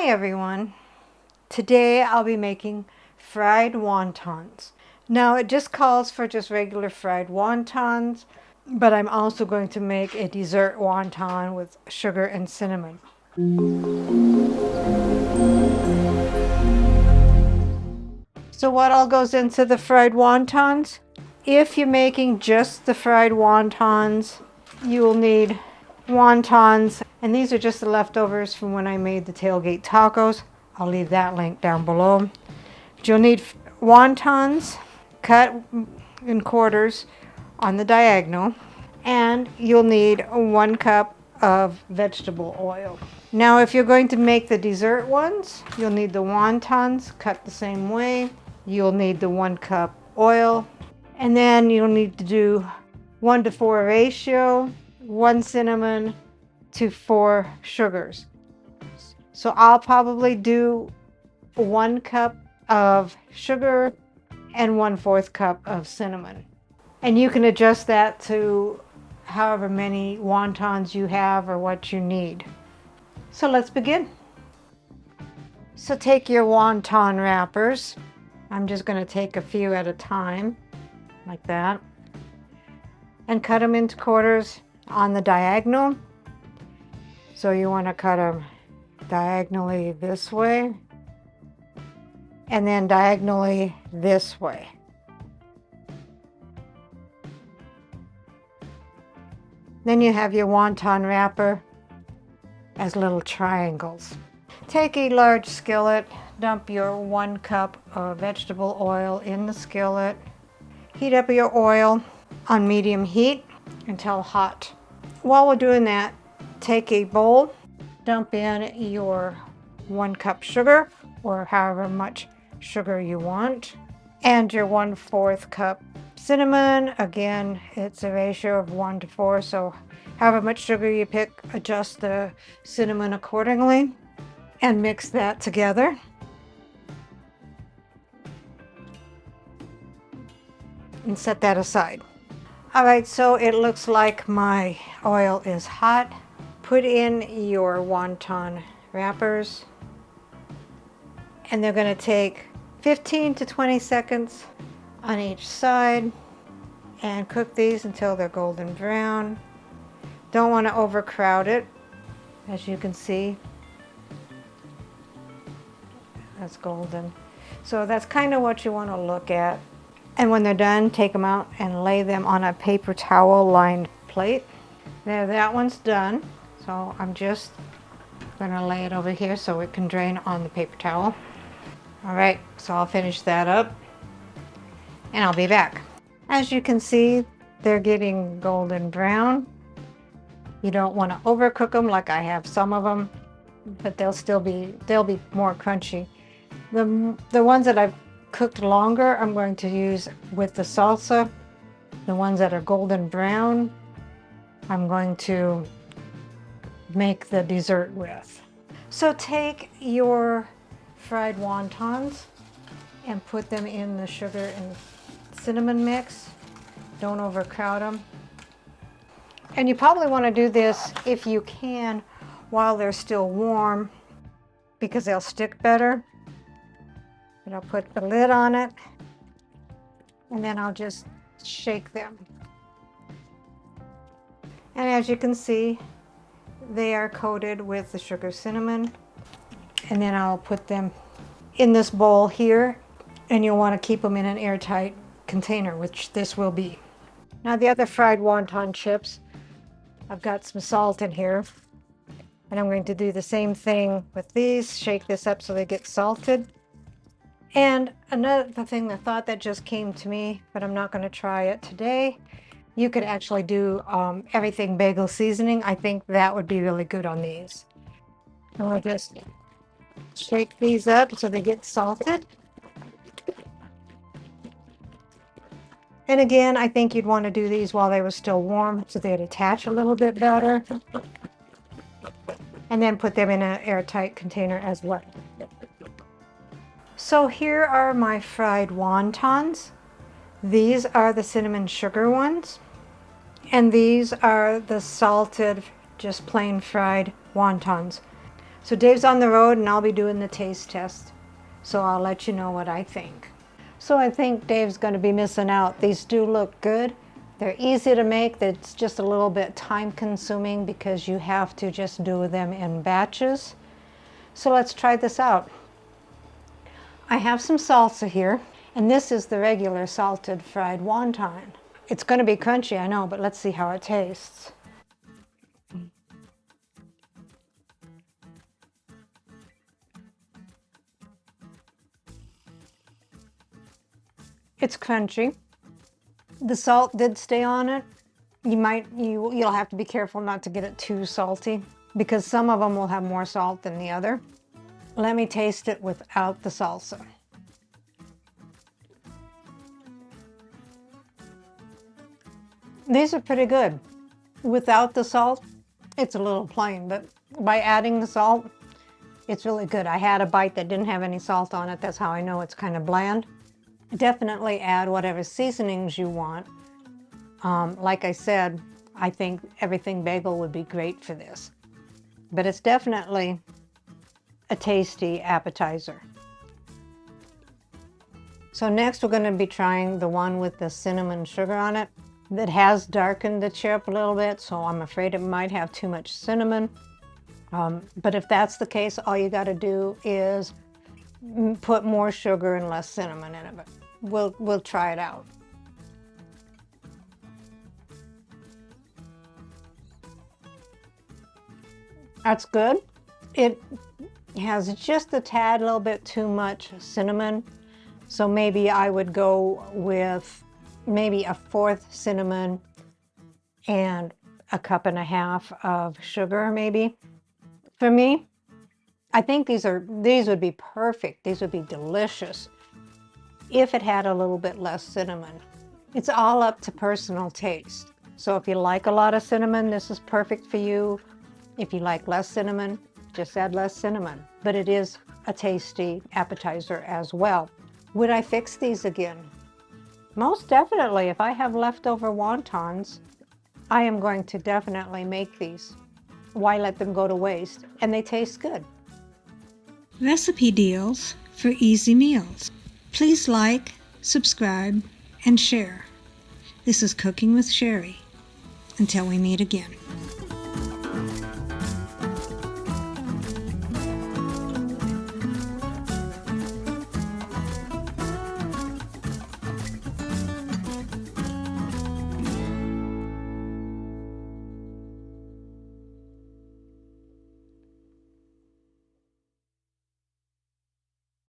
Hi everyone. Today I'll be making fried wontons. Now it just calls for just regular fried wontons, but I'm also going to make a dessert wonton with sugar and cinnamon. So what all goes into the fried wontons? If you're making just the fried wontons, you will need wontons, and these are just the leftovers from when I made the tailgate tacos. I'll leave that link down below. But you'll need wontons cut in quarters on the diagonal, and you'll need 1 cup of vegetable oil. Now if you're going to make the dessert ones, you'll need the wontons cut the same way. You'll need the 1 cup oil, and then you'll need to do 1:4 ratio, 1 cinnamon to 4 sugars. So I'll probably do 1 cup of sugar and 1/4 cup of cinnamon. And you can adjust that to however many wontons you have or what you need. So let's begin. So take your wonton wrappers. I'm just going to take a few at a time, like that, and cut them into quarters on the diagonal. So you want to cut them diagonally this way, and then diagonally this way. Then you have your wonton wrapper as little triangles. Take a large skillet, dump your 1 cup of vegetable oil in the skillet. Heat up your oil on medium heat until hot. While we're doing that, take a bowl, dump in your 1 cup sugar, or however much sugar you want, and your 1/4 cup cinnamon. Again, it's a ratio of 1:4, so however much sugar you pick, adjust the cinnamon accordingly, and mix that together. And set that aside. All right, so it looks like my oil is hot. Put in your wonton wrappers, and they're going to take 15 to 20 seconds on each side, and cook these until they're golden brown. Don't want to overcrowd it. As you can see, that's golden. So that's kind of what you want to look at. And when they're done, take them out and lay them on a paper towel lined plate. There, that one's done. So I'm just going to lay it over here so it can drain on the paper towel. All right, so I'll finish that up and I'll be back. As you can see, they're getting golden brown. You don't want to overcook them like I have some of them, but they'll be more crunchy. The ones that I've cooked longer, I'm going to use with the salsa. The ones that are golden brown, I'm going to make the dessert with. So take your fried wontons and put them in the sugar and cinnamon mix. Don't overcrowd them. And you probably want to do this, if you can, while they're still warm, because they'll stick better. And I'll put the lid on it, and then I'll just shake them. And as you can see, they are coated with the sugar cinnamon. And then I'll put them in this bowl here, and you'll want to keep them in an airtight container, which this will be. Now the other fried wonton chips, I've got some salt in here, and I'm going to do the same thing with these. Shake this up so they get salted. And another thing, the thought that just came to me, but I'm not going to try it today, you could actually do everything bagel seasoning. I think that would be really good on these. And I'll just shake these up so they get salted. And again, I think you'd want to do these while they were still warm so they'd attach a little bit better. And then put them in an airtight container as well. So here are my fried wontons. These are the cinnamon sugar ones. And these are the salted, just plain fried wontons. So Dave's on the road and I'll be doing the taste test. So I'll let you know what I think. So I think Dave's going to be missing out. These do look good. They're easy to make. It's just a little bit time consuming because you have to just do them in batches. So let's try this out. I have some salsa here, and this is the regular salted fried wonton. It's going to be crunchy, I know, but let's see how it tastes. It's crunchy. The salt did stay on it. You'll have to be careful not to get it too salty because some of them will have more salt than the other. Let me taste it without the salsa. These are pretty good. Without the salt, it's a little plain, but by adding the salt, it's really good. I had a bite that didn't have any salt on it. That's how I know it's kind of bland. Definitely add whatever seasonings you want. Like I said, I think everything bagel would be great for this. But it's definitely a tasty appetizer. So next we're going to be trying the one with the cinnamon sugar on it. That has darkened the chip a little bit, so I'm afraid it might have too much cinnamon. But if that's the case, all you got to do is put more sugar and less cinnamon in it. But we'll try it out. That's good. It has just a tad, little bit too much cinnamon, so maybe I would go with maybe a fourth cinnamon and a cup and a half of sugar, maybe. For me, I think these would be perfect. These would be delicious if it had a little bit less cinnamon. It's all up to personal taste. So if you like a lot of cinnamon, this is perfect for you. If you like less cinnamon, just add less cinnamon. But it is a tasty appetizer as well. Would I fix these again? Most definitely. If I have leftover wontons, I am going to definitely make these. Why let them go to waste? And they taste good. Recipe deals for easy meals. Please like, subscribe, and share. This is Cooking with Sherry. Until we meet again.